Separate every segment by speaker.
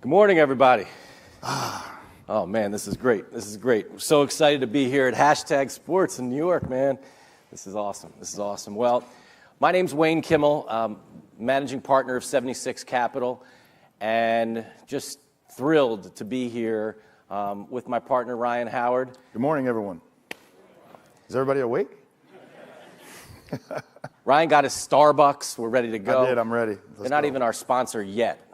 Speaker 1: Good morning, everybody. Oh, man, this is great. This is great. I'm so excited to be here at Hashtag Sports in New York, man. This is awesome. This is awesome. Well, my name's Wayne Kimmel, managing partner of 76 Capital, and just thrilled to be here with my partner, Ryan Howard.
Speaker 2: Good morning, everyone. Is everybody awake?
Speaker 1: Ryan got his Starbucks. We're ready to go.
Speaker 2: I did. I'm ready.
Speaker 1: They're not even our sponsor yet,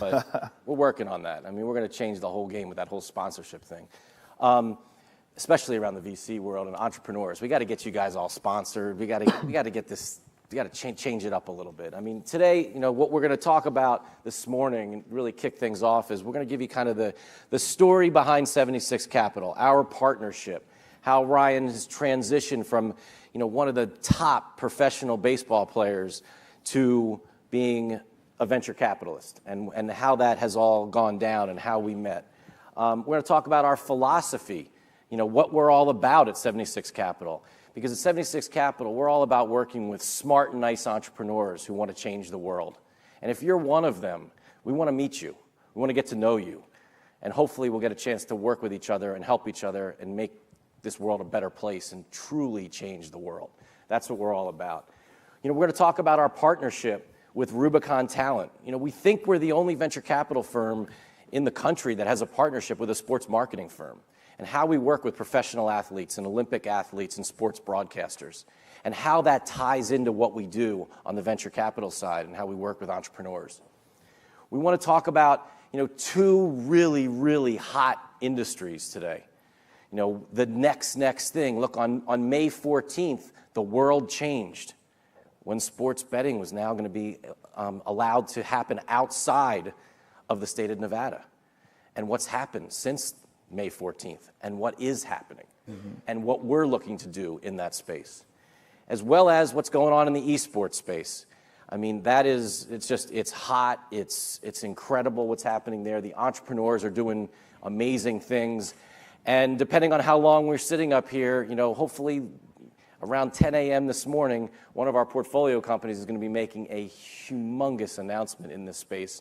Speaker 1: but we're working on that. I mean, we're going to change the whole game with that whole sponsorship thing, especially around the VC world and entrepreneurs. We got to get you guys all sponsored. We got to get this. We got to change it up a little bit. I mean, today, what we're going to talk about this morning and really kick things off is we're going to give you kind of the story behind 76 Capital, our partnership, how Ryan has transitioned from one of the top professional baseball players to being a venture capitalist, and how that has all gone down and how we met. We're going to talk about our philosophy, what we're all about at 76 Capital. Because at 76 Capital, we're all about working with smart and nice entrepreneurs who want to change the world. And if you're one of them, we want to meet you. We want to get to know you. And hopefully we'll get a chance to work with each other and help each other and make this world a better place and truly change the world. That's what we're all about. We're going to talk about our partnership with Rubicon Talent. We think we're the only venture capital firm in the country that has a partnership with a sports marketing firm, and how we work with professional athletes and Olympic athletes and sports broadcasters, and how that ties into what we do on the venture capital side and how we work with entrepreneurs. We want to talk about two really, really hot industries today. The next thing. Look, on May 14th, the world changed when sports betting was now going to be allowed to happen outside of the state of Nevada. And what's happened since May 14th, and what is happening, and what we're looking to do in that space, as well as what's going on in the esports space. I mean, it's hot, it's incredible what's happening there. The entrepreneurs are doing amazing things, and depending on how long we're sitting up here, hopefully around 10 a.m. this morning, one of our portfolio companies is going to be making a humongous announcement in this space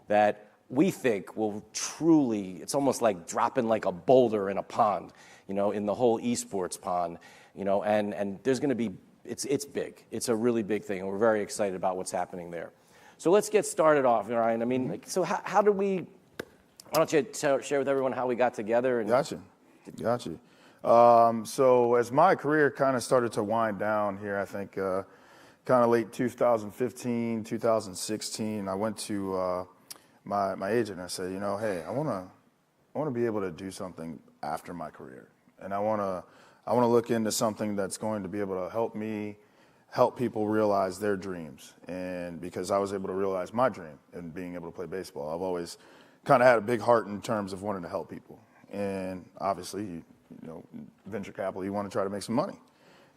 Speaker 1: that we think will truly, it's almost like dropping like a boulder in a pond, in the whole esports pond, and there's going to be, it's big. It's a really big thing, and we're very excited about what's happening there. So let's get started off, Ryan. I mean, so how do we, why don't you share with everyone how we got together? And
Speaker 2: Gotcha. So as my career kind of started to wind down here, I think kind of late 2015, 2016, I went to my agent. I said, hey, I want to be able to do something after my career, and I want to look into something that's going to be able to help people realize their dreams. And because I was able to realize my dream in being able to play baseball, I've always kind of had a big heart in terms of wanting to help people. And obviously, venture capital, you want to try to make some money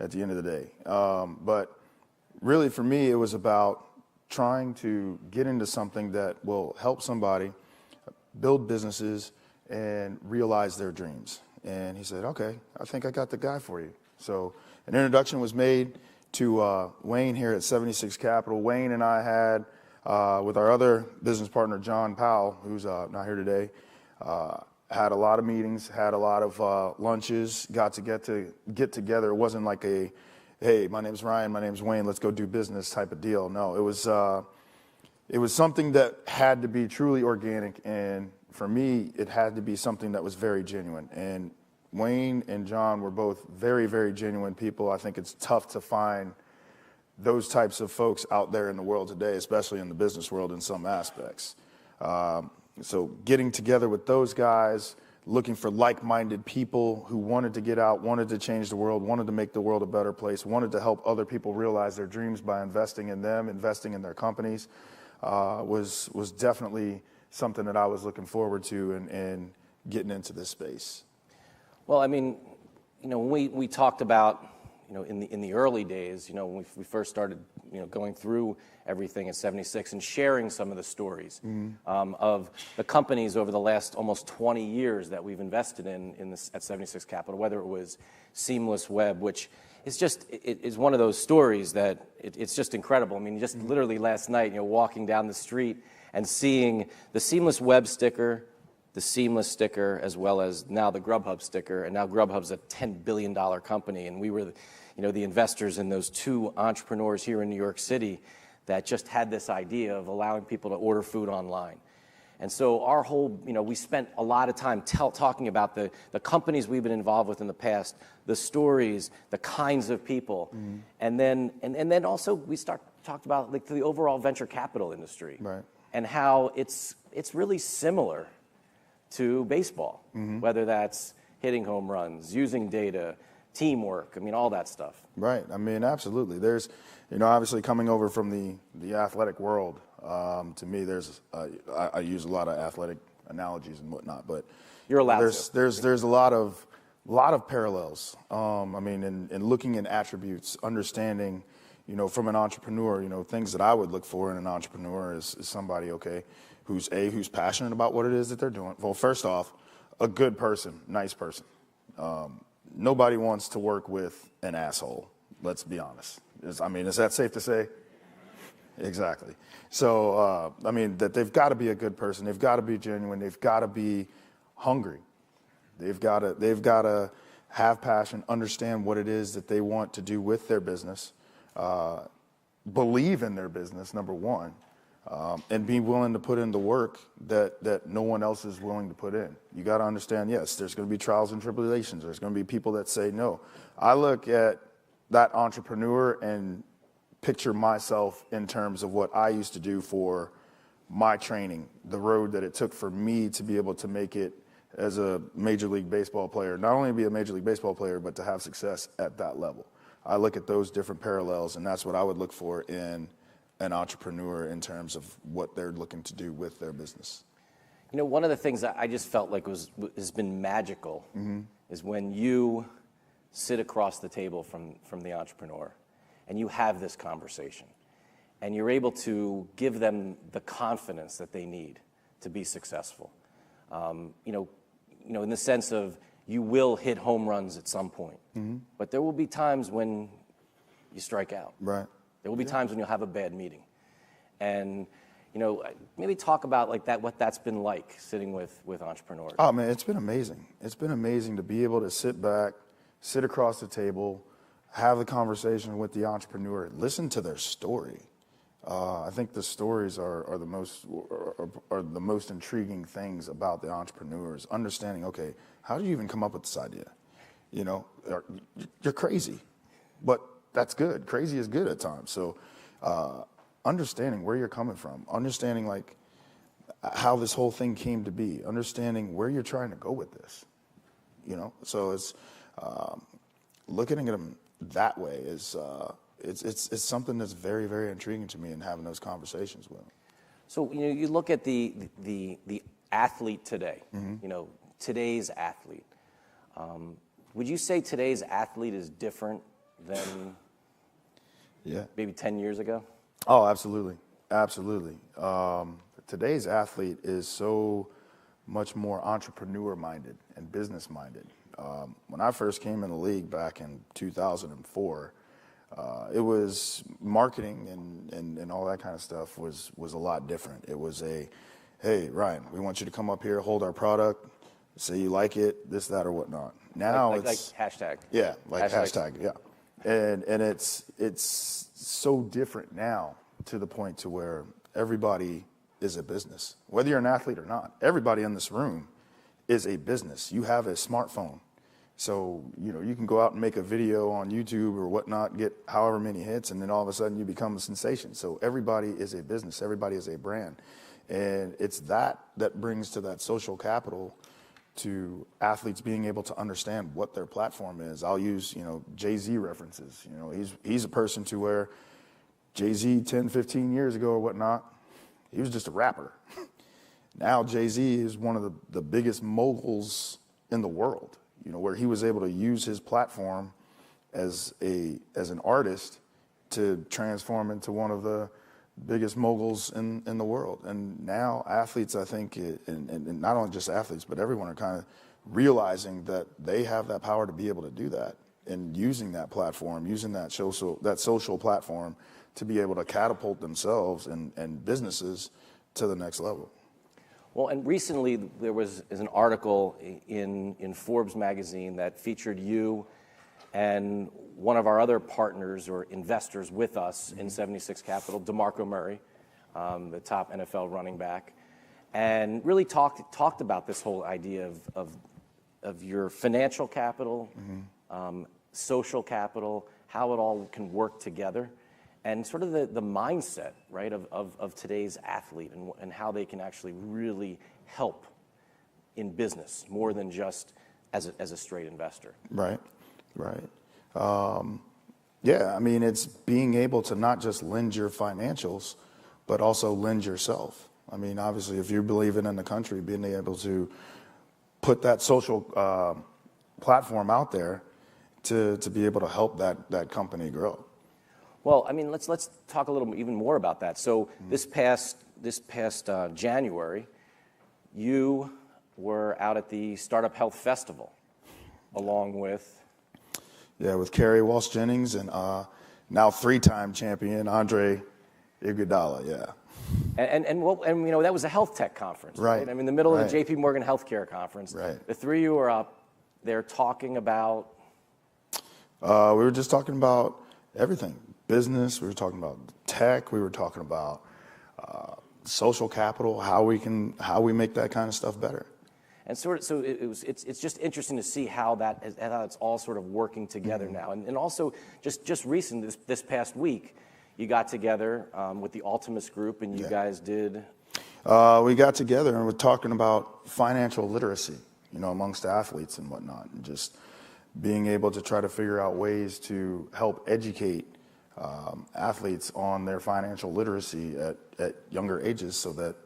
Speaker 2: at the end of the day. But really for me, it was about trying to get into something that will help somebody build businesses and realize their dreams. And he said, okay, I think I got the guy for you. So an introduction was made to Wayne here at 76 Capital. Wayne and I had, with our other business partner, John Powell, who's not here today, had a lot of meetings, had a lot of lunches, got to get together. It wasn't like a, hey, my name's Ryan, my name's Wayne, let's go do business type of deal. No, it was something that had to be truly organic, and for me, it had to be something that was very genuine. And Wayne and John were both very, very genuine people. I think it's tough to find those types of folks out there in the world today, especially in the business world in some aspects. So getting together with those guys, looking for like-minded people who wanted to get out, wanted to change the world, wanted to make the world a better place, wanted to help other people realize their dreams by investing in them, investing in their companies, was definitely something that I was looking forward to and getting into this space.
Speaker 1: Well, I mean, when we talked about, in the early days, when we first started, going through everything at 76 and sharing some of the stories of the companies over the last almost 20 years that we've invested in this at 76 Capital, whether it was Seamless Web, which is just, it is one of those stories that it's just incredible. I mean, just literally last night, walking down the street and seeing the Seamless Web sticker, the Seamless sticker, as well as now the Grubhub sticker, and now Grubhub's a $10 billion company, and we were the investors in those two entrepreneurs here in New York City that just had this idea of allowing people to order food online. And so our whole, we spent a lot of time talking about the companies we've been involved with in the past, the stories, the kinds of people, and then also we talked about like the overall venture capital industry,
Speaker 2: Right.
Speaker 1: and how it's really similar to baseball, whether that's hitting home runs, using data, teamwork, all that stuff.
Speaker 2: Right. Absolutely. There's, obviously coming over from the athletic world, to me, I use a lot of athletic analogies and whatnot, but
Speaker 1: You're allowed to.
Speaker 2: There's a lot of parallels. In looking at attributes, understanding, from an entrepreneur, things that I would look for in an entrepreneur is somebody, who's passionate about what it is that they're doing. Well, first off, a good person, nice person. Nobody wants to work with an asshole. Let's be honest. Is that safe to say? Exactly. So, that they've got to be a good person. They've got to be genuine. They've got to be hungry. They've got to have passion, understand what it is that they want to do with their business, believe in their business, number one, and be willing to put in the work that no one else is willing to put in. You got to understand, yes, there's going to be trials and tribulations. There's going to be people that say no. I look at that entrepreneur and picture myself in terms of what I used to do for my training, the road that it took for me to be able to make it as a Major League Baseball player, not only be a Major League Baseball player, but to have success at that level. I look at those different parallels, and that's what I would look for in an entrepreneur in terms of what they're looking to do with their business.
Speaker 1: One of the things that I just felt like has been magical is when you sit across the table from the entrepreneur and you have this conversation and you're able to give them the confidence that they need to be successful. In the sense of you will hit home runs at some point, but there will be times when you strike out.
Speaker 2: Right.
Speaker 1: There will be times when you'll have a bad meeting. And, maybe talk about like that, what that's been like sitting with entrepreneurs.
Speaker 2: Oh, man, it's been amazing. It's been amazing to be able to sit back, sit across the table, have a conversation with the entrepreneur, listen to their story. I think the stories are the most intriguing things about the entrepreneurs. Understanding, okay, how did you even come up with this idea? You're crazy, but that's good. Crazy is good at times. So, understanding where you're coming from, understanding like how this whole thing came to be, understanding where you're trying to go with this. So it's looking at them that way is. It's something that's very, very intriguing to me in having those conversations with them.
Speaker 1: So you look at the athlete today. Today's athlete. Would you say today's athlete is different than maybe 10 years ago?
Speaker 2: Oh, absolutely, absolutely. Today's athlete is so much more entrepreneur-minded and business-minded. When I first came in the league back in 2004. It was marketing and all that kind of stuff was a lot different. It was hey, Ryan, we want you to come up here, hold our product, say you like it, this, that, or whatnot. Now it's
Speaker 1: like hashtag.
Speaker 2: Yeah, like hashtag, yeah. And it's so different now to the point to where everybody is a business. Whether you're an athlete or not, everybody in this room is a business. You have a smartphone. So, you can go out and make a video on YouTube or whatnot, get however many hits, and then all of a sudden you become a sensation. So everybody is a business. Everybody is a brand. And it's that brings to that social capital to athletes being able to understand what their platform is. I'll use, Jay-Z references. He's a person to where Jay-Z 10, 15 years ago or whatnot, he was just a rapper. Now Jay-Z is one of the biggest moguls in the world. Where he was able to use his platform as an artist to transform into one of the biggest moguls in the world. And now athletes, I think, and not only just athletes, but everyone are kind of realizing that they have that power to be able to do that and using that platform, using that social platform to be able to catapult themselves and businesses to the next level.
Speaker 1: Well, and recently there is an article in Forbes magazine that featured you and one of our other partners or investors with us in 76 Capital, DeMarco Murray, the top NFL running back, and really talked about this whole idea of your financial capital, social capital, how it all can work together, and sort of the mindset, right, of today's athlete and how they can actually really help in business more than just as a straight investor.
Speaker 2: Right. Yeah, I mean, it's being able to not just lend your financials, but also lend yourself. I mean, obviously, if you're believing in the country, being able to put that social platform out there to be able to help that company grow.
Speaker 1: Well, I mean, let's talk a little even more about that. So this past January, you were out at the Startup Health Festival, along with.
Speaker 2: Yeah, with Kerry Walsh Jennings and now 3-time champion Andre Iguodala. Yeah.
Speaker 1: And you know, that was a health tech conference, right? I mean, the middle of the JP Morgan Healthcare Conference.
Speaker 2: Right.
Speaker 1: The three of you were up there talking about.
Speaker 2: We were just talking about everything. Business, we were talking about tech, we were talking about social capital, how we make that kind of stuff better.
Speaker 1: And so it's just interesting to see how it's all sort of working together now. And also just recent this past week, you got together with the Ultimus Group and you guys did.
Speaker 2: We got together and we're talking about financial literacy, you know, amongst athletes and whatnot, and just being able to try to figure out ways to help educate athletes on their financial literacy at younger ages, so that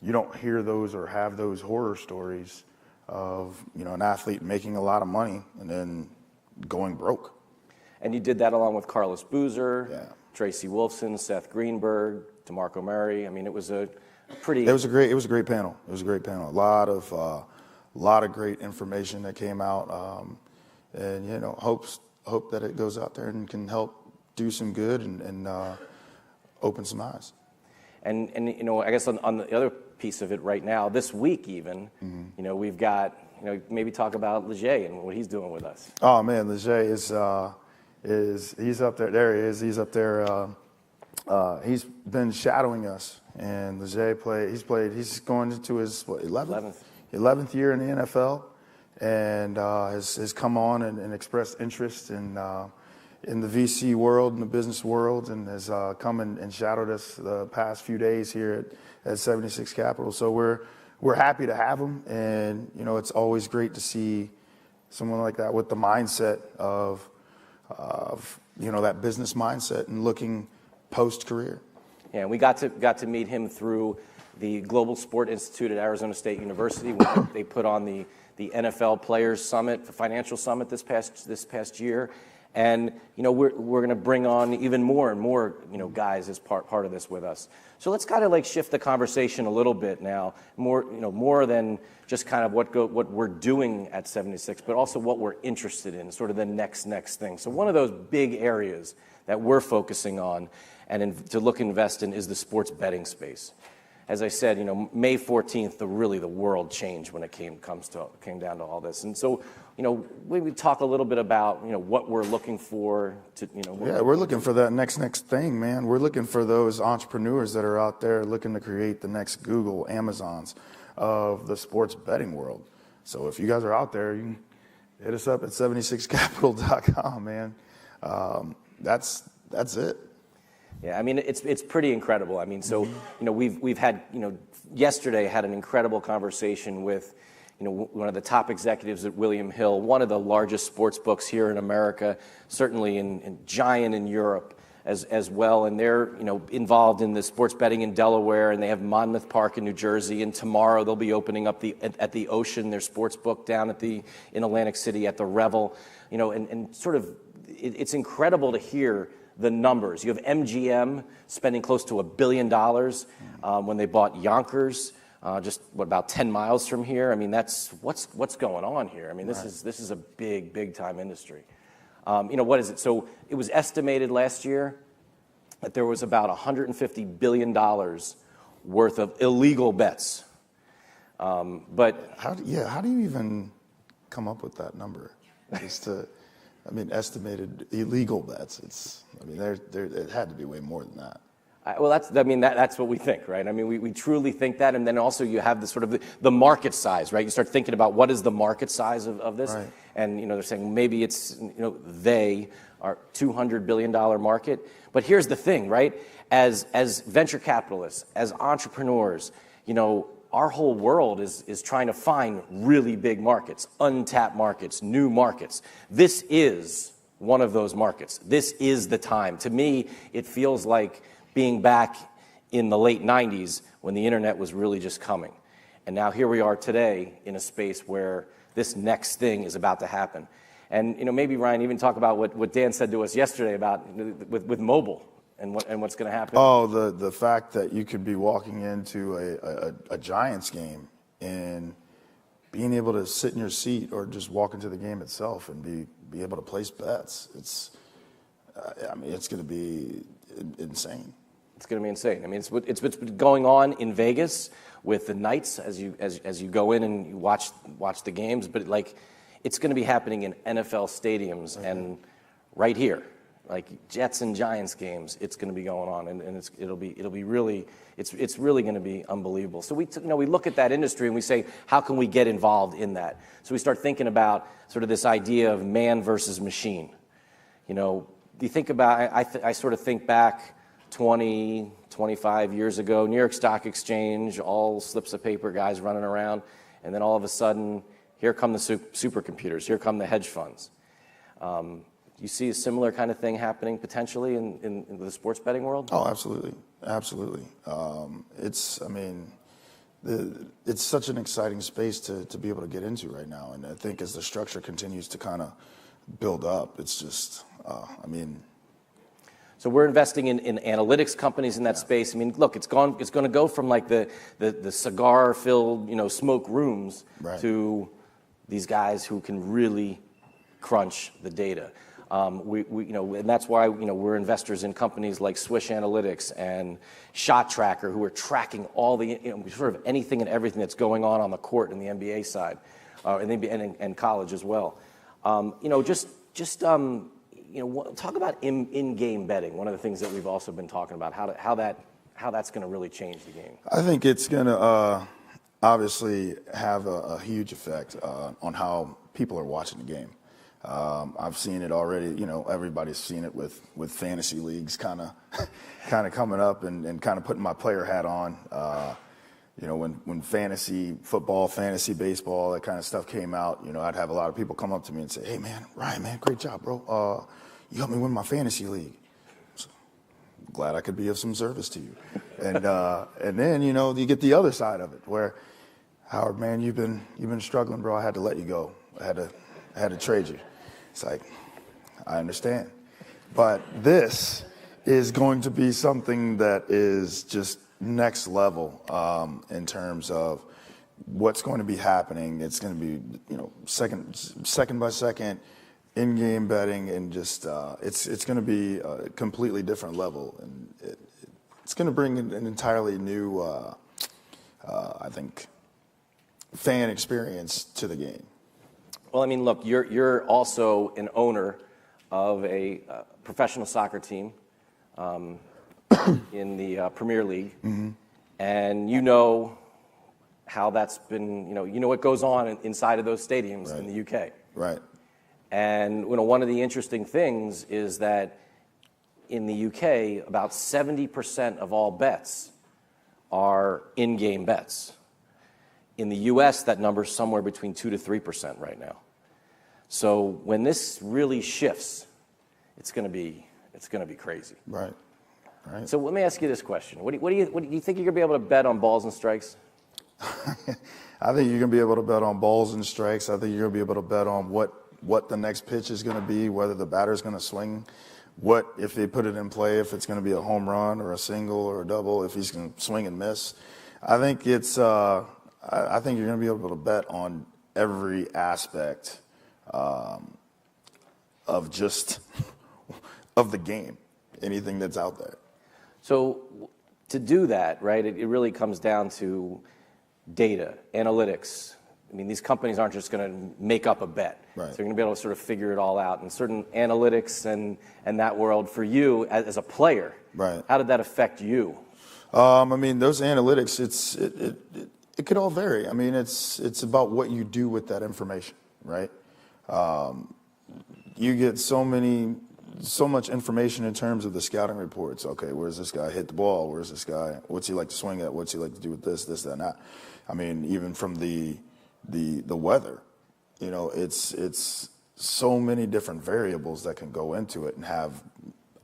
Speaker 2: you don't hear those or have those horror stories of, you know, an athlete making a lot of money and then going broke.
Speaker 1: And you did that along with Carlos Boozer, Tracy Wolfson, Seth Greenberg, DeMarco Murray. I mean, it was a pretty.
Speaker 2: It was a great panel. It was a great panel. A lot of great information that came out, and you know, hope that it goes out there and can help do some good and open some eyes.
Speaker 1: And you know, I guess on the other piece of it right now, this week even, you know, we've got, you know, maybe talk about Leger and what he's doing with us.
Speaker 2: Oh man, Leger is he's up there. There he is. He's up there. He's been shadowing us, and Leger he's going into his 11th year in the NFL, and has come on and expressed interest in the VC world and the business world, and has come and shadowed us the past few days here at 76 Capital. So we're happy to have him, and you know, it's always great to see someone like that with the mindset of you know, that business mindset and looking post-career.
Speaker 1: Yeah, and we got to meet him through the Global Sport Institute at Arizona State University. When they put on the NFL Players Summit, the financial summit this past year. And you know, we're going to bring on even more and more, you know, guys as part of this with us. So let's kind of like shift the conversation a little bit now, more than just kind of what we're doing at 76, but also what we're interested in, sort of the next thing. So one of those big areas that we're focusing on and to invest in is the sports betting space. As I said, you know, May 14th, the world changed when it came down to all this. And so, you know, we talk a little bit about, you know, what we're looking for to, you know.
Speaker 2: Yeah, we're looking for that next thing, man. We're looking for those entrepreneurs that are out there looking to create the next Google, Amazons of the sports betting world. So if you guys are out there, you can hit us up at 76capital.com, man. That's it.
Speaker 1: Yeah, I mean, it's pretty incredible. I mean, so, you know, we've had, you know, yesterday had an incredible conversation with, you know, one of the top executives at William Hill, one of the largest sports books here in America, certainly in giant in Europe as well. And they're, you know, involved in the sports betting in Delaware, and they have Monmouth Park in New Jersey. And tomorrow they'll be opening up at the Ocean, their sports book down in Atlantic City at the Revel. You know, and sort of it's incredible to hear the numbers. You have MGM spending close to $1 billion when they bought Yonkers, just about 10 miles from here. I mean, that's what's going on here. I mean, this is a big time industry. You know, what is it? So it was estimated last year that there was about $150 billion worth of illegal bets. But
Speaker 2: How do you even come up with that number? Estimated illegal bets. It had to be way more than that.
Speaker 1: Well, that's what we think, right? I mean, we truly think that, and then also you have the sort of the market size, right? You start thinking about what is the market size of this,
Speaker 2: right.
Speaker 1: And they're saying maybe it's they are $200 billion market. But here's the thing, right? As venture capitalists, as entrepreneurs, our whole world is trying to find really big markets, untapped markets, new markets. This is one of those markets. This is the time. To me, it feels like being back in the late 90s when the internet was really just coming. And now here we are today in a space where this next thing is about to happen. And maybe Ryan, even talk about what Dan said to us yesterday about with mobile and what's going to happen.
Speaker 2: Oh, the fact that you could be walking into a Giants game and being able to sit in your seat or just walk into the game itself and be able to place bets. It's going to be insane.
Speaker 1: It's going to be insane. I mean, it's been going on in Vegas with the Knights as you go in and you watch the games, but it's going to be happening in NFL stadiums and right here, like Jets and Giants games. It's going to be going on, and it'll be really going to be unbelievable. So we look at that industry and we say, how can we get involved in that? So we start thinking about sort of this idea of man versus machine. Do you think about? I sort of think back 20, 25 years ago, New York Stock Exchange, all slips of paper guys running around, and then all of a sudden, here come the supercomputers, here come the hedge funds. Do you see a similar kind of thing happening potentially in the sports betting world?
Speaker 2: Oh, absolutely. It's such an exciting space to be able to get into right now, and I think as the structure continues to kind of build up, it's just,
Speaker 1: So we're investing in analytics companies in that space. I mean, look, it's going to go from like the cigar-filled, smoke rooms
Speaker 2: right.
Speaker 1: to these guys who can really crunch the data. And that's why we're investors in companies like Swish Analytics and Shot Tracker, who are tracking all the sort of anything and everything that's going on the court in the NBA side, and college as well. Talk about in-game betting. One of the things that we've also been talking about, how that's going to really change the game.
Speaker 2: I think it's going to obviously have a huge effect on how people are watching the game. I've seen it already. Everybody's seen it with fantasy leagues kind of coming up and kind of putting my player hat on. When fantasy football, fantasy baseball, that kind of stuff came out, I'd have a lot of people come up to me and say, "Hey, man, Ryan, man, great job, bro. You helped me win my fantasy league. So, glad I could be of some service to you." And then you get the other side of it where, Howard, man, you've been struggling, bro. I had to let you go. I had to trade you. It's like, I understand, but this is going to be something that is just next level in terms of what's going to be happening. It's going to be second by second in-game betting, and just it's going to be a completely different level, and it's going to bring an entirely new I think fan experience to the game.
Speaker 1: Well, I mean, look, you're also an owner of a professional soccer team in the Premier League,
Speaker 2: mm-hmm.
Speaker 1: and how that's been, what goes on inside of those stadiums
Speaker 2: right.
Speaker 1: in the UK.
Speaker 2: Right.
Speaker 1: And one of the interesting things is that in the UK, about 70% of all bets are in-game bets. In the US, that number's somewhere between 2 to 3% right now. So when this really shifts, it's going to be crazy.
Speaker 2: Right. Right.
Speaker 1: So let me ask you this question: What do you think you're going to be able to bet on balls and strikes?
Speaker 2: I think you're going to be able to bet on balls and strikes. I think you're going to be able to bet on what the next pitch is going to be, whether the batter's going to swing, what if they put it in play, if it's going to be a home run or a single or a double, if he's going to swing and miss. I think it's. I think you're going to be able to bet on every aspect of the game, anything that's out there.
Speaker 1: So to do that, right, it really comes down to data, analytics. I mean, these companies aren't just going to make up a bet.
Speaker 2: Right.
Speaker 1: So you're going to be able to sort of figure it all out. And certain analytics and that world for you as a player,
Speaker 2: Right.
Speaker 1: how did that affect you?
Speaker 2: I mean, those analytics, it could all vary. I mean, it's about what you do with that information, right? You get so much information in terms of the scouting reports. Okay, where's this guy hit the ball? Where's this guy? What's he like to swing at? What's he like to do with this, that, and that? I mean, even from the weather, you know, it's so many different variables that can go into it and have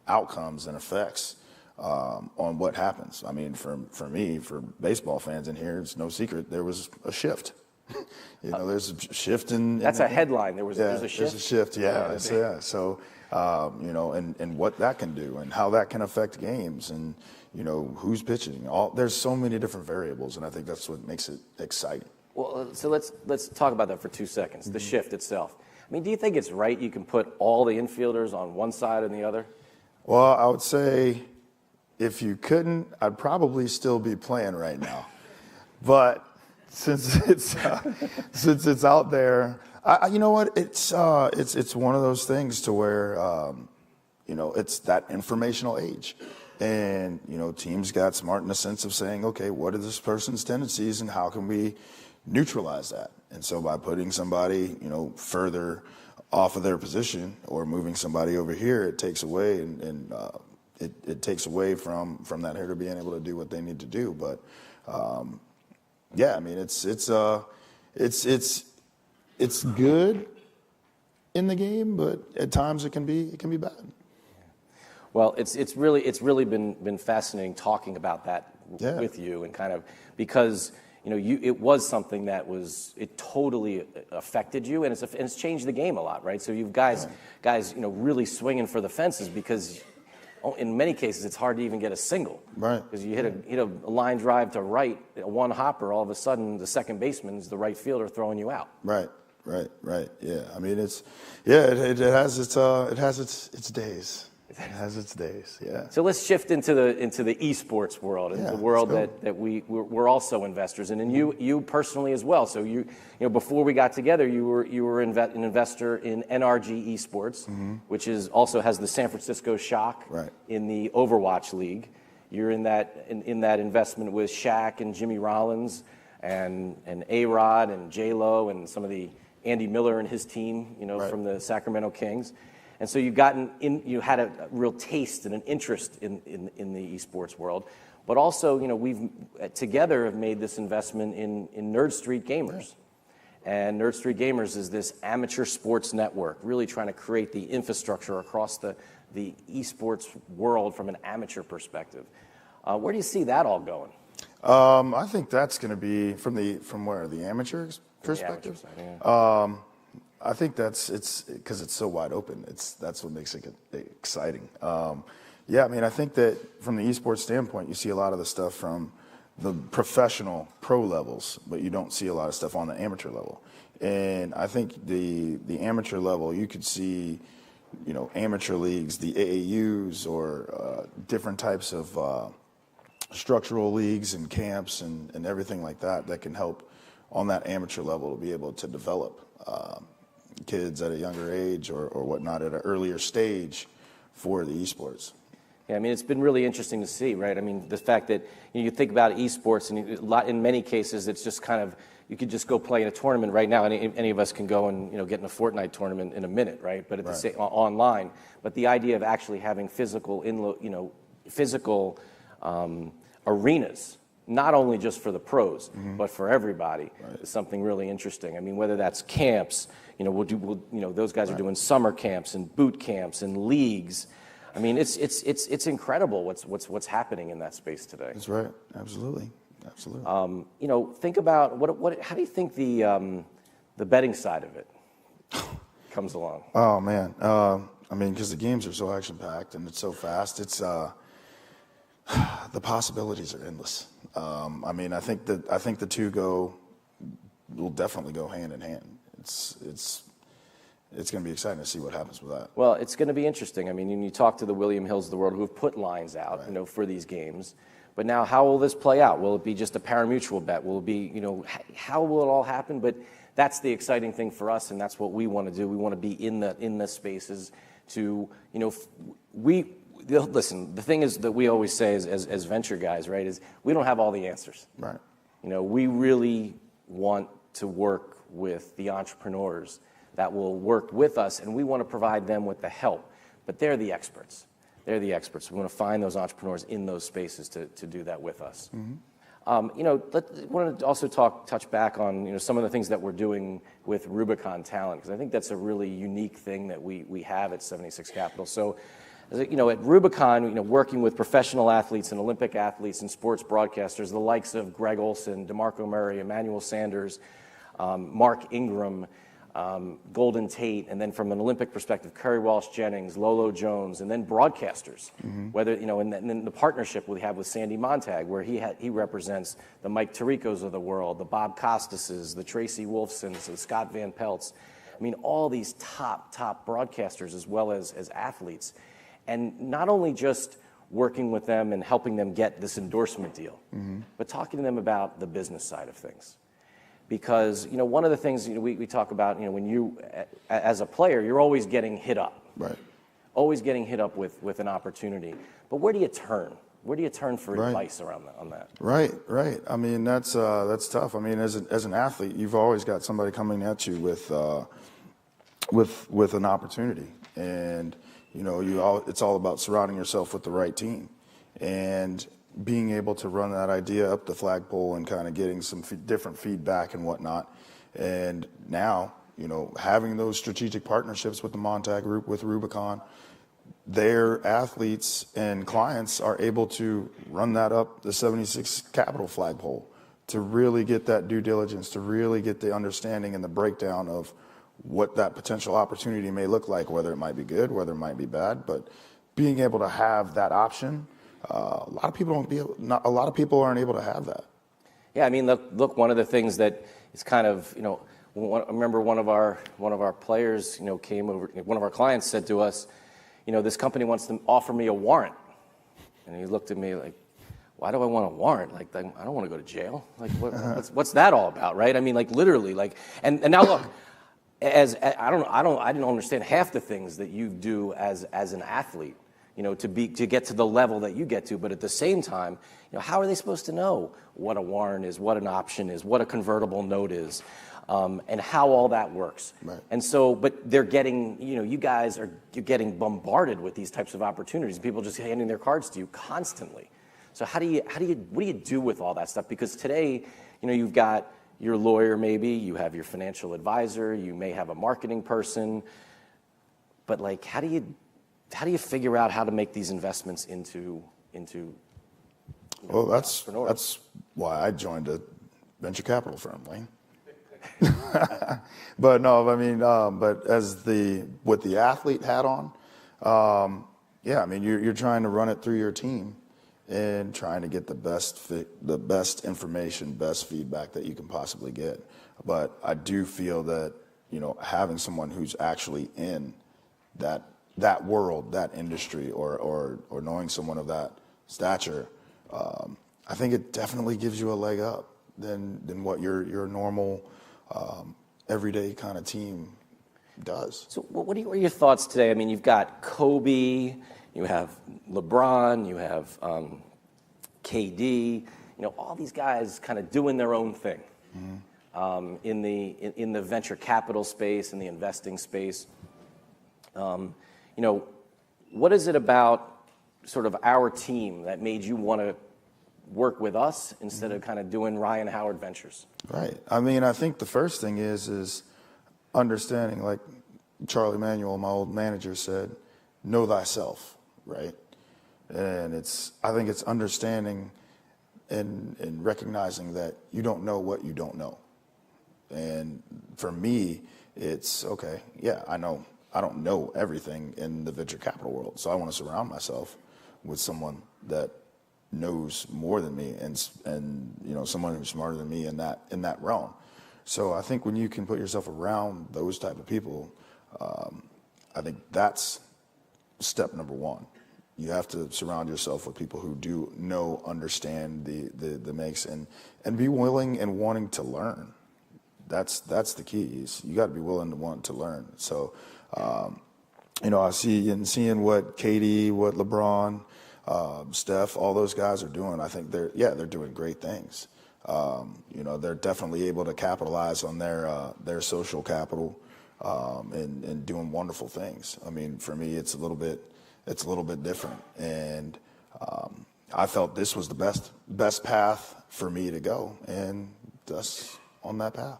Speaker 2: outcomes and effects on what happens. I mean, for me, for baseball fans in here, it's no secret there was a shift. You know, there's a shift in.
Speaker 1: That's a headline. There's a shift.
Speaker 2: There's a shift. Yeah, yeah. So, you know, and what that can do, and how that can affect games, and you know, who's pitching. There's so many different variables, and I think that's what makes it exciting.
Speaker 1: Well, so let's talk about that for 2 seconds. The shift itself. I mean, do you think it's right you can put all the infielders on one side and the other?
Speaker 2: Well, I would say if you couldn't, I'd probably still be playing right now. But since it's out there, you know what? It's one of those things to where you know, it's that informational age. And, you know, teams got smart in the sense of saying, okay, what are this person's tendencies and how can we neutralize that? And so by putting somebody, you know, further off of their position or moving somebody over here, it takes away and it takes away from that hitter being able to do what they need to do. But yeah, I mean, it's good in the game, but at times it can be bad.
Speaker 1: Well, it's really been fascinating talking about that with you, and kind of because you know it was something that it totally affected you, and it's changed the game a lot, right? So you've guys you know really swinging for the fences because in many cases it's hard to even get a single,
Speaker 2: right?
Speaker 1: Because you hit a line drive to right, a one hopper, all of a sudden the second baseman's the right fielder throwing you out.
Speaker 2: Right. Yeah, I mean it has its days. It has its days, yeah.
Speaker 1: So let's shift into the esports world, and the world that we're also investors in, and you personally as well. So you know before we got together, you were an investor in NRG Esports, which also has the San Francisco Shock in the Overwatch League. You're in that investment with Shaq and Jimmy Rollins and A-Rod and J-Lo and some of the Andy Miller and his team, you know, from the Sacramento Kings. And so you had a real taste and an interest in the esports world, but also, you know, we've together have made this investment in Nerd Street Gamers, and Nerd Street Gamers is this amateur sports network, really trying to create the infrastructure across the esports world from an amateur perspective. Where do you see that all going?
Speaker 2: I think that's going to be from where the amateur perspective.
Speaker 1: The amateur side, yeah.
Speaker 2: I think it's because it's so wide open. That's what makes it exciting. Yeah, I mean, I think that from the esports standpoint, you see a lot of the stuff from the professional pro levels, but you don't see a lot of stuff on the amateur level. And I think the amateur level, you could see, you know, amateur leagues, the AAUs, or different types of structural leagues and camps and everything like that can help on that amateur level to be able to develop kids at a younger age or whatnot at an earlier stage for the esports.
Speaker 1: Yeah, I mean, it's been really interesting to see, right? I mean, the fact that you think about esports, and in many cases, it's just kind of, you could just go play in a tournament right now. Any of us can go and, you know, get in a Fortnite tournament in a minute, right? But at the same, online. But the idea of actually having physical arenas, not only just for the pros, but for everybody, is something really interesting. I mean, whether that's camps, you know, those guys are doing summer camps and boot camps and leagues. I mean, it's incredible what's happening in that space today.
Speaker 2: That's right. Absolutely.
Speaker 1: You know, think about how do you think the betting side of it comes along?
Speaker 2: Oh man, I mean, because the games are so action packed and it's so fast, it's the possibilities are endless. I mean, I think the two will definitely go hand in hand. It's going to be exciting to see what happens with that.
Speaker 1: Well, it's going to be interesting. I mean, you talk to the William Hills of the world who have put lines out, you know, for these games. But now, how will this play out? Will it be just a pari-mutuel bet? Will it be, how will it all happen? But that's the exciting thing for us, and that's what we want to do. We want to be in the spaces to, listen, the thing is that we always say as venture guys, right, is we don't have all the answers.
Speaker 2: Right.
Speaker 1: We really want to work with the entrepreneurs that will work with us, and we want to provide them with the help. But they're the experts. They're the experts. We want to find those entrepreneurs in those spaces to do that with us. Mm-hmm. I want to also touch back on some of the things that we're doing with Rubicon Talent, because I think that's a really unique thing that we have at 76 Capital. So, at Rubicon, working with professional athletes and Olympic athletes and sports broadcasters, the likes of Greg Olson, DeMarco Murray, Emmanuel Sanders, Mark Ingram, Golden Tate, and then from an Olympic perspective, Kerry Walsh Jennings, Lolo Jones, and then broadcasters. Mm-hmm. Whether and then the partnership we have with Sandy Montag, where he represents the Mike Tiricos of the world, the Bob Costases, the Tracy Wolfsons, the Scott Van Pelts. I mean, all these top broadcasters as well as athletes, and not only just working with them and helping them get this endorsement deal, mm-hmm. but talking to them about the business side of things. Because one of the things we talk about, when you, as a player, you're always getting hit up.
Speaker 2: Right.
Speaker 1: Always getting hit up with an opportunity. But where do you turn? Where do you turn for
Speaker 2: right.
Speaker 1: advice on that?
Speaker 2: Right. I mean, that's tough. I mean, as an athlete, you've always got somebody coming at you with an opportunity, and it's all about surrounding yourself with the right team, and being able to run that idea up the flagpole and kind of getting some different feedback and whatnot. And now, having those strategic partnerships with the Montag Group, with Rubicon, their athletes and clients are able to run that up the 76 Capital flagpole to really get that due diligence, to really get the understanding and the breakdown of what that potential opportunity may look like, whether it might be good, whether it might be bad. But being able to have that option, a lot of people aren't able to have that.
Speaker 1: Yeah, I mean, look, one of the things that is kind of, I remember one of our players, came over. One of our clients said to us, this company wants to offer me a warrant, and he looked at me like, why do I want a warrant? Like, I don't want to go to jail. Like, what's that all about, right? I mean, like literally, like, and now look, I didn't understand half the things that you do as an athlete. To get to the level that you get to, but at the same time, how are they supposed to know what a warrant is, what an option is, what a convertible note is, and how all that works?
Speaker 2: Right.
Speaker 1: And so, but they're getting, you're getting bombarded with these types of opportunities. People just handing their cards to you constantly. So what do you do with all that stuff? Because today, you've got your lawyer, maybe you have your financial advisor, you may have a marketing person, but like, how do you figure out how to make these investments into
Speaker 2: well, that's why I joined a venture capital firm, Wayne. But no, I mean, but with the athlete hat on, I mean, you're trying to run it through your team and trying to get the best information, best feedback that you can possibly get. But I do feel that having someone who's actually in that world, that industry, or knowing someone of that stature, I think it definitely gives you a leg up than what your normal everyday kind of team does.
Speaker 1: So what are your thoughts today? I mean, you've got Kobe, you have LeBron, you have KD, all these guys kind of doing their own thing. Mm-hmm. In the venture capital space, in the investing space. What is it about sort of our team that made you want to work with us instead of kind of doing Ryan Howard Ventures?
Speaker 2: Right. I mean, I think the first thing is understanding, like Charlie Manuel, my old manager, said, know thyself, right? And I think it's understanding and recognizing that you don't know what you don't know. And for me, it's, okay, yeah, I know. I don't know everything in the venture capital world, so I want to surround myself with someone that knows more than me and someone who's smarter than me in that realm. So I think when you can put yourself around those type of people, I think that's step number one. You have to surround yourself with people who do understand the makes, and be willing and wanting to learn. That's the key. You got to be willing to want to learn. So, I see and seeing what KD, what LeBron, Steph, all those guys are doing. I think they're doing great things. They're definitely able to capitalize on their social capital, and doing wonderful things. I mean, for me, it's a little bit different, and I felt this was the best path for me to go, and thus on that path.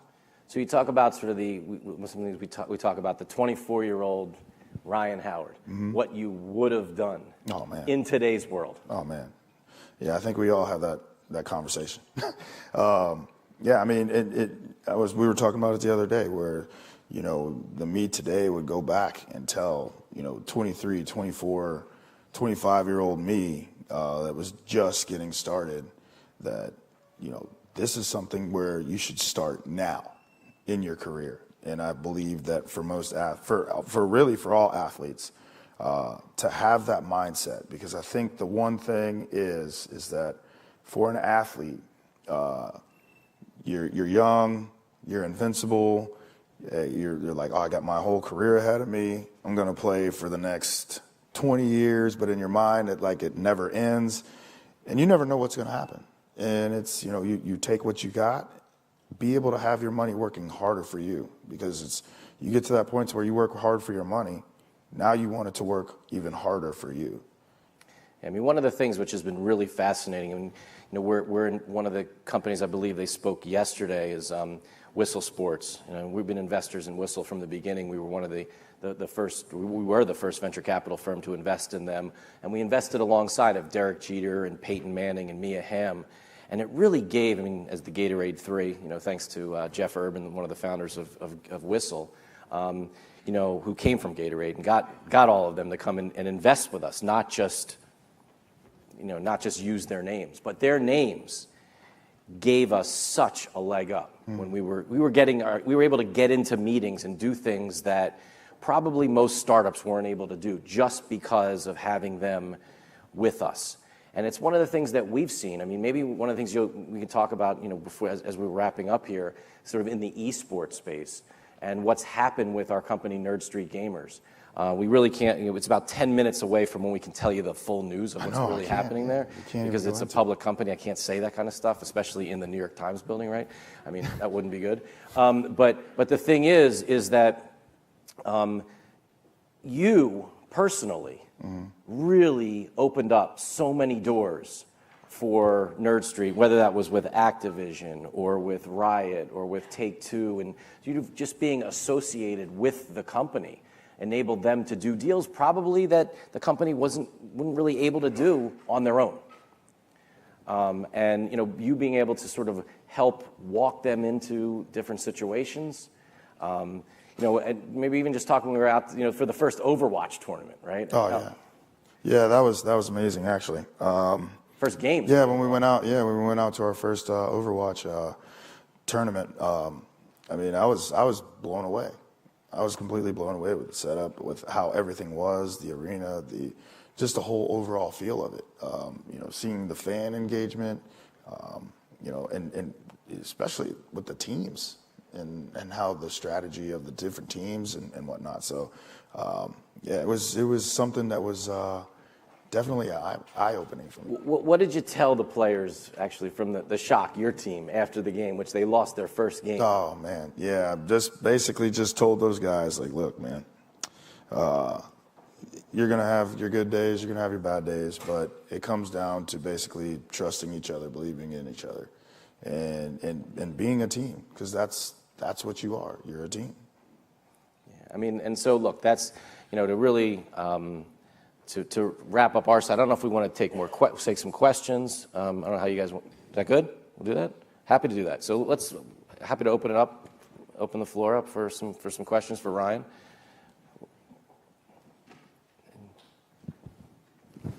Speaker 1: So you talk about sort of we talk about the 24-year-old Ryan Howard, what you would have done in today's world.
Speaker 2: Oh man, yeah, I think we all have that conversation. I mean, we were talking about it the other day, where the me today would go back and tell 23, 24, 25-year-old me that was just getting started that this is something where you should start now in your career. And I believe that for all athletes, to have that mindset, because I think the one thing is that for an athlete, you're young, you're invincible, you're like, oh, I got my whole career ahead of me. I'm going to play for the next 20 years, but in your mind, it never ends, and you never know what's going to happen. And it's, you take what you got, be able to have your money working harder for you, because you get to that point where you work hard for your money. Now you want it to work even harder for you.
Speaker 1: I mean, one of the things which has been really fascinating, and we're in one of the companies, I believe they spoke yesterday, is Whistle Sports. We've been investors in Whistle from the beginning. We were one of the first. We were the first venture capital firm to invest in them, and we invested alongside of Derek Jeter and Peyton Manning and Mia Hamm. And it really gave, as the Gatorade 3, thanks to Jeff Urban, one of the founders of Whistle, who came from Gatorade and got all of them to come and invest with us, not just use their names, but their names gave us such a leg up when we were able to get into meetings and do things that probably most startups weren't able to do, just because of having them with us. And it's one of the things that we've seen. I mean, maybe one of the things we can talk about, before as we're wrapping up here, sort of in the esports space and what's happened with our company, Nerd Street Gamers. We really can't. It's about 10 minutes away from when we can tell you the full news of what's really happening there, because it's a public company. I can't say that kind of stuff, especially in the New York Times building, right? I mean, that wouldn't be good. But the thing is that you personally really opened up so many doors for Nerd Street, whether that was with Activision or with Riot or with Take-Two, and you just being associated with the company enabled them to do deals probably that the company wasn't really able to do on their own. And you being able to sort of help walk them into different situations. And maybe even just talking, we were out, for the first Overwatch tournament, right?
Speaker 2: Oh yeah, yeah, that was amazing actually.
Speaker 1: First game.
Speaker 2: Yeah, when we went out to our first Overwatch tournament. I mean, I was blown away. I was completely blown away with the setup, with how everything was, the arena, just the whole overall feel of it. Seeing the fan engagement, and especially with the teams. And how the strategy of the different teams and whatnot. So, it was something that was definitely eye-opening for me.
Speaker 1: What did you tell the players, actually, from the Shock, your team, after the game, which they lost their first game?
Speaker 2: Oh, man, yeah. Basically told those guys, like, look, man, you're going to have your good days, you're going to have your bad days, but it comes down to basically trusting each other, believing in each other, and being a team, because that's what you are. You're a team.
Speaker 1: Yeah, I mean, and so look, that's to really to wrap up our side. I don't know if we want to take some questions. I don't know how you guys want. Is that good? We'll do that. Happy to do that. So happy to open the floor up for some questions for Ryan.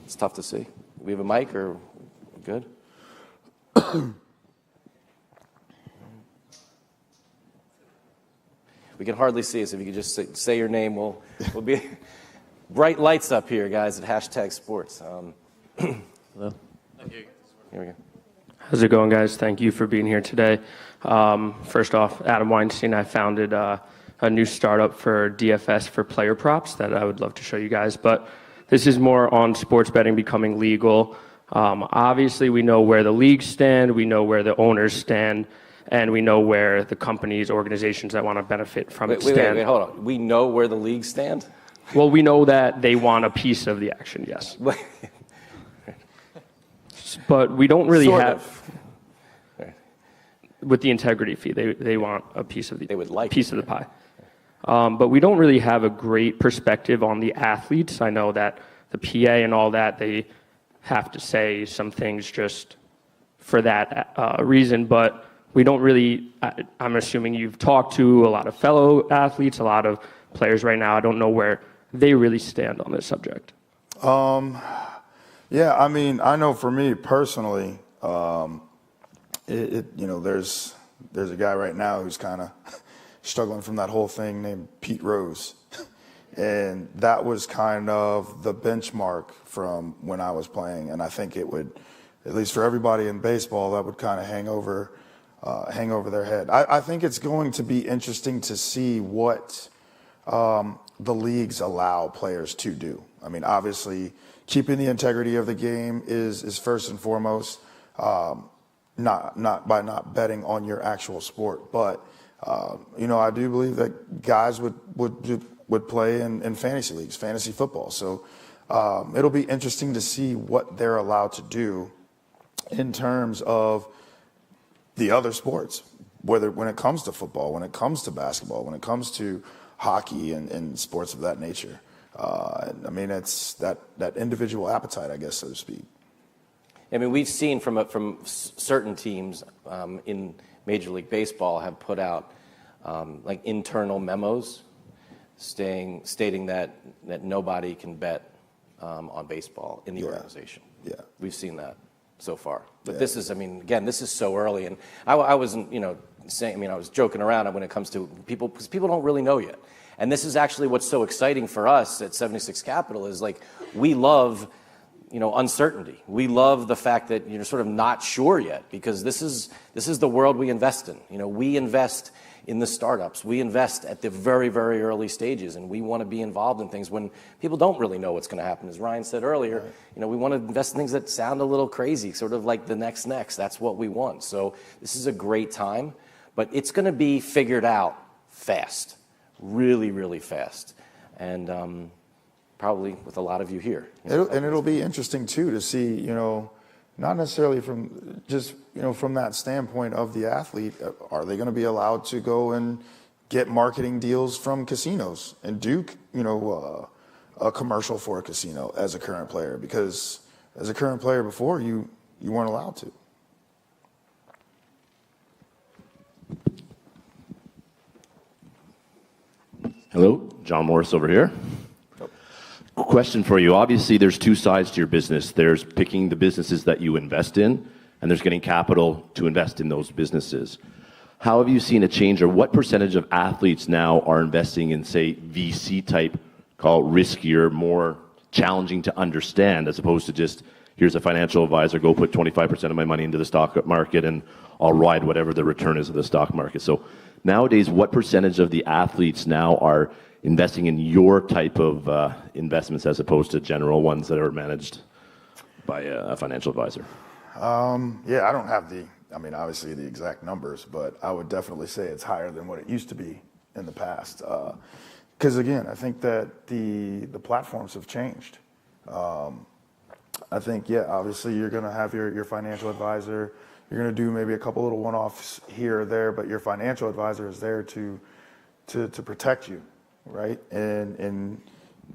Speaker 1: It's tough to see. We have a mic, or good? We can hardly see us. If you could just say your name, we'll be. bright lights up here, guys, at Hashtag Sports.
Speaker 3: Hello.
Speaker 1: Here we go.
Speaker 3: How's it going, guys? Thank you for being here today. First off, Adam Weinstein, I founded a new startup for DFS for player props that I would love to show you guys, but this is more on sports betting becoming legal. Obviously, we know where the leagues stand, we know where the owners stand, and we know where the companies, organizations that want to benefit from it stand.
Speaker 1: Wait, hold on. We know where the leagues stand?
Speaker 3: Well, we know that they want a piece of the action, yes. But we don't really
Speaker 1: Sort
Speaker 3: have,
Speaker 1: of.
Speaker 3: with the integrity fee, they want a piece of the
Speaker 1: They would like
Speaker 3: piece of the pie. But we don't really have a great perspective on the athletes. I know that the PA and all that, they have to say some things just for that reason, but we don't really, I'm assuming you've talked to a lot of fellow athletes, a lot of players right now. I don't know where they really stand on this subject.
Speaker 2: Yeah, I mean, I know for me personally, there's a guy right now who's kind of struggling from that whole thing named Pete Rose. And that was kind of the benchmark from when I was playing. And I think it would, at least for everybody in baseball, that would kind of hang over their head. I think it's going to be interesting to see what the leagues allow players to do. I mean, obviously, keeping the integrity of the game is first and foremost, not by not betting on your actual sport. But, I do believe that guys would play in fantasy leagues, fantasy football. So it'll be interesting to see what they're allowed to do in terms of the other sports, when it comes to football, when it comes to basketball, when it comes to hockey and sports of that nature. I mean, it's that individual appetite, I guess, so to speak.
Speaker 1: I mean, we've seen from certain teams in Major League Baseball have put out like internal memos stating that nobody can bet on basebon in the organization. Yeah, we've seen that so far. But this is, I mean, again, this is so early, and I wasn't, saying. I mean, I was joking around when it comes to people, because people don't really know yet. And this is actually what's so exciting for us at 76 Capital is like we love, uncertainty. We love the fact that you're sort of not sure yet, because this is the world we invest in. We invest in the startups. We invest at the very, very early stages, and we want to be involved in things when people don't really know what's going to happen. As Ryan said earlier, right. We want to invest in things that sound a little crazy, sort of like the next. That's what we want. So this is a great time, but it's going to be figured out fast, really, really fast, and probably with a lot of you here.
Speaker 2: It'll be interesting too to see, not necessarily from just, from that standpoint of the athlete, are they going to be allowed to go and get marketing deals from casinos and do, a commercial for a casino as a current player? Because as a current player before, you weren't allowed to.
Speaker 4: Hello, John Morris over here. Question for you. Obviously, there's two sides to your business. There's picking the businesses that you invest in, and there's getting capital to invest in those businesses. How have you seen a change, or what percentage of athletes now are investing in, say, VC type, called riskier, more challenging to understand, as opposed to just, here's a financial advisor, go put 25% of my money into the stock market and I'll ride whatever the return is of the stock market. So nowadays, what percentage of the athletes now are investing in your type of investments as opposed to general ones that are managed by a financial advisor?
Speaker 2: I don't have obviously the exact numbers, but I would definitely say it's higher than what it used to be in the past. Because again, I think that the platforms have changed. I think, obviously you're going to have your financial advisor. You're going to do maybe a couple little one-offs here or there, but your financial advisor is there to protect you, right? And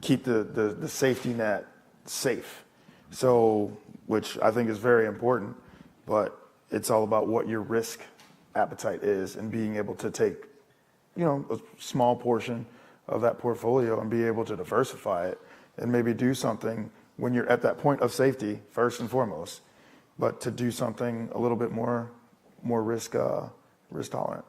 Speaker 2: keep the safety net safe. So, which I think is very important, but it's all about what your risk appetite is and being able to take, a small portion of that portfolio and be able to diversify it and maybe do something when you're at that point of safety, first and foremost, but to do something a little bit more risk tolerant.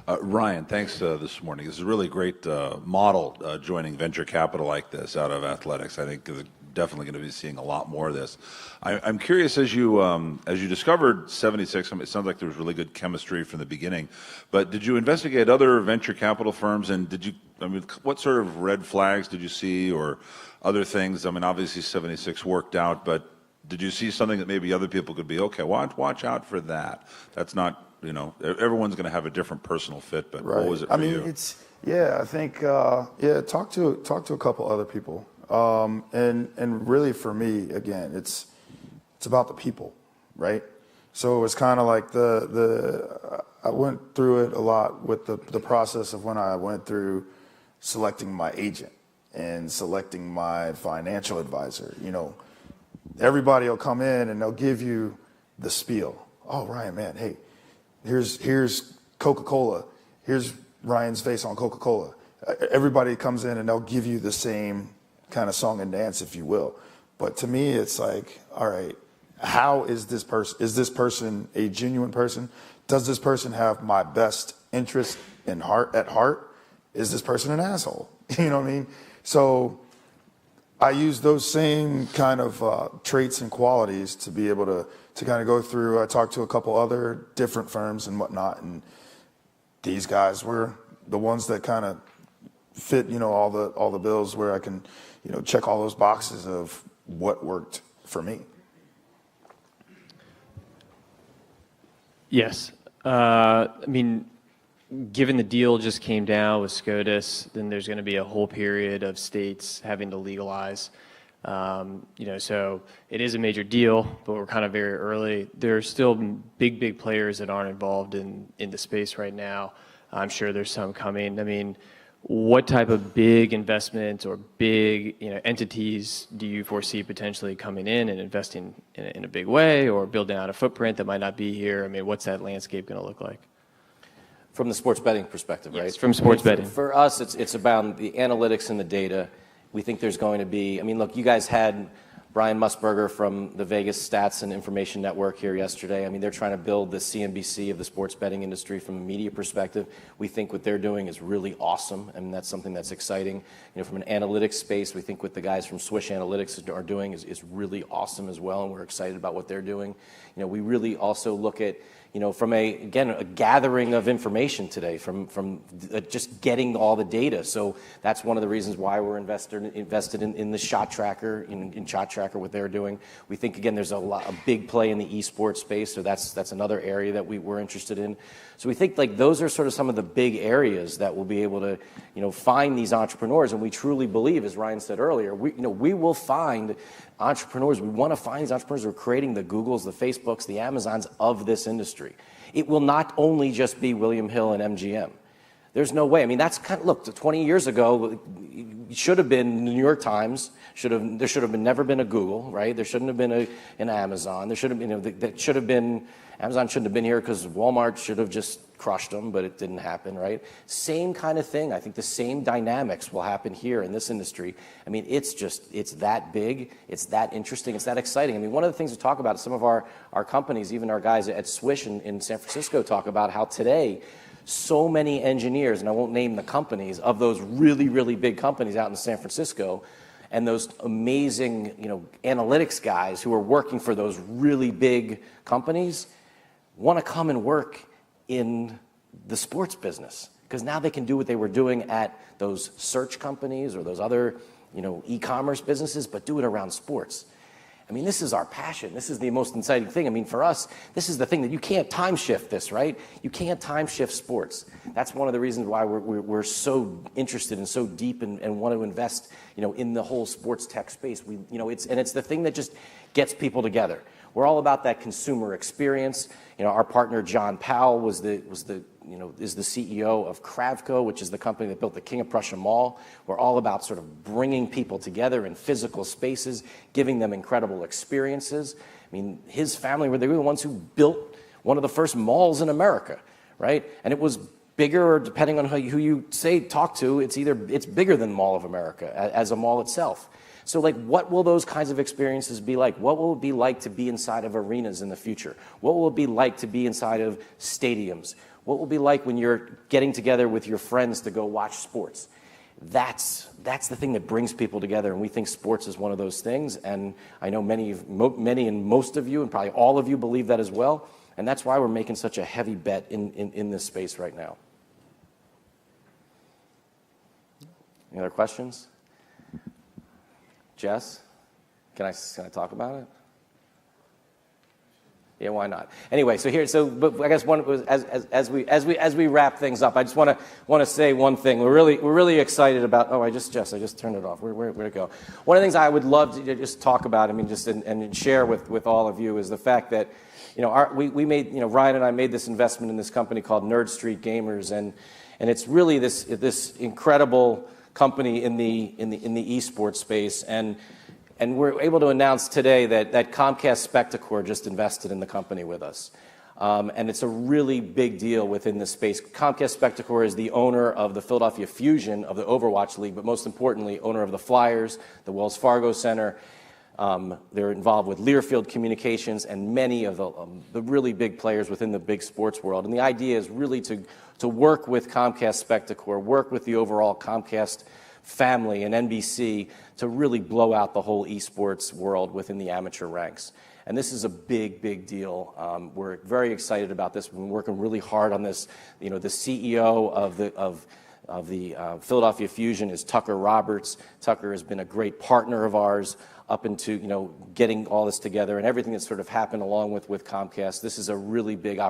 Speaker 5: Ryan, thanks this morning. This is a really great model joining venture capital like this out of athletics. I think they're definitely going to be seeing a lot more of this. I'm curious, as you discovered 76, I mean, it sounds like there was really good chemistry from the beginning, but did you investigate other venture capital firms, and what sort of red flags did you see or other things? I mean, obviously 76 worked out, but did you see something that maybe other people could be, okay, watch out for that? That's not, everyone's going to have a different personal fit, but what was it for you?
Speaker 2: I think, talk to a couple other people. And really for me, again, it's about the people, right? So it's kind of like I went through it a lot with the process of when I went through selecting my agent and selecting my financial advisor. Everybody will come in and they'll give you the spiel. Oh, Ryan, man, hey, here's Coca-Cola. Here's Ryan's face on Coca-Cola. Everybody comes in and they'll give you the same kind of song and dance, if you will. But to me, it's like, all right, how is this person? Is this person a genuine person? Does this person have my best interest at heart? Is this person an asshole? You know what I mean? So I use those same kind of traits and qualities to be able to kind of go through. I talked to a couple other different firms and whatnot, and these guys were the ones that kind of fit, all the bills where I can, check all those boxes of what worked for me.
Speaker 6: Yes. I mean, given the deal just came down with SCOTUS, then there's going to be a whole period of states having to legalize. So it is a major deal, but we're kind of very early. There are still big players that aren't involved in the space right now. I'm sure there's some coming. I mean, what type of big investments or big entities do you foresee potentially coming in and investing in a big way, or building out a footprint that might not be here? I mean, what's that landscape going to look like?
Speaker 1: From the sports betting perspective, right?
Speaker 6: Yes, from sports betting.
Speaker 1: For us, it's about the analytics and the data. We think there's going to be, look, you guys had Brian Musburger from the Vegas Stats and Information Network here yesterday. They're trying to build the CNBC of the sports betting industry from a media perspective. We think what they're doing is really awesome, and that's something that's exciting. From an analytics space, we think what the guys from Swish Analytics are doing is really awesome as well, and we're excited about what they're doing. We really also look at, from a gathering of information today, from just getting all the data. So that's one of the reasons why we're invested in the Shot Tracker, in Shot Tracker, what they're doing. We think, again, there's a big play in the esports space, so that's another area that we're interested in. So we think like those are sort of some of the big areas that we'll be able to, find these entrepreneurs. And we truly believe, as Ryan said earlier, we will find entrepreneurs. We want to find these entrepreneurs who are creating the Googles, the Facebooks, the Amazons of this industry. It will not only just be William Hill and MGM. There's no way. That's look, 20 years ago, it should have been the New York Times. There should have never been a Google, right? There shouldn't have been an Amazon. There should have been, Amazon shouldn't have been here because Walmart should have just crushed them, but it didn't happen, right? Same kind of thing. I think the same dynamics will happen here in this industry. It's that big, it's that interesting, it's that exciting. One of the things we talk about, some of our companies, even our guys at Swish in San Francisco, talk about how today so many engineers, and I won't name the companies, of those really, really big companies out in San Francisco, and those amazing, analytics guys who are working for those really big companies want to come and work in the sports business, because now they can do what they were doing at those search companies or those other, e-commerce businesses, but do it around sports. This is our passion. This is the most exciting thing. For us, this is the thing that you can't time shift this, right? You can't time shift sports. That's one of the reasons why we're so interested and so deep and want to invest, in the whole sports tech space. It's the thing that just gets people together. We're all about that consumer experience. Our partner John Powell is the CEO of Kravco, which is the company that built the King of Prussia Mall. We're all about sort of bringing people together in physical spaces, giving them incredible experiences. His family they were the ones who built one of the first malls in America, right? And it was bigger, or depending on who you talk to, it's bigger than Mall of America as a mall itself. So what will those kinds of experiences be like? What will it be like to be inside of arenas in the future? What will it be like to be inside of stadiums? What will it be like when you're getting together with your friends to go watch sports? That's the thing that brings people together, and we think sports is one of those things, and I know many and most of you, and probably all of you, believe that as well, and that's why we're making such a heavy bet in this space right now. Any other questions? Jess, can I talk about it? Yeah, why not? Anyway, but I guess as we wrap things up, I just want to say one thing. We're really excited about. Oh, I just turned it off. Where'd it go? One of the things I would love to just talk about, and share with all of you, is the fact that, we made, Ryan and I made this investment in this company called Nerd Street Gamers, and it's really this incredible company in the esports space, and we're able to announce today that Comcast Spectacor just invested in the company with us. And it's a really big deal within this space. Comcast Spectacor is the owner of the Philadelphia Fusion of the Overwatch League, but most importantly, owner of the Flyers, the Wells Fargo Center. They're involved with Learfield Communications and many of the really big players within the big sports world. And the idea is really to work with Comcast Spectacor, work with the overall Comcast family and NBC to really blow out the whole esports world within the amateur ranks. And this is a big, big deal. We're very excited about this. We've been working really hard on this. The CEO of the Philadelphia Fusion is Tucker Roberts. Tucker has been a great partner of ours up into getting all this together and everything that's sort of happened along with Comcast. This is a really big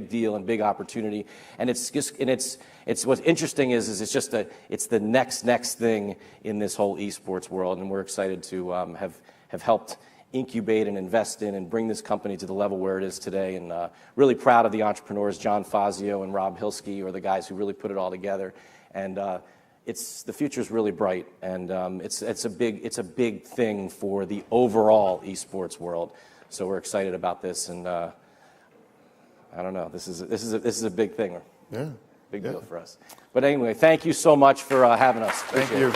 Speaker 1: deal and big opportunity. And it's what's interesting is it's the next thing in this whole esports world, and we're excited to have helped incubate and invest in and bring this company to the level where it is today. And really proud of the entrepreneurs, John Fazio and Rob Hilsky, are the guys who really put it all together. And the future is really bright, and it's a big thing for the overall esports world. So we're excited about this, and I don't know, this is a big thing.
Speaker 2: Yeah.
Speaker 1: Big deal for us. But anyway, thank you so much for having us.
Speaker 2: Thank you.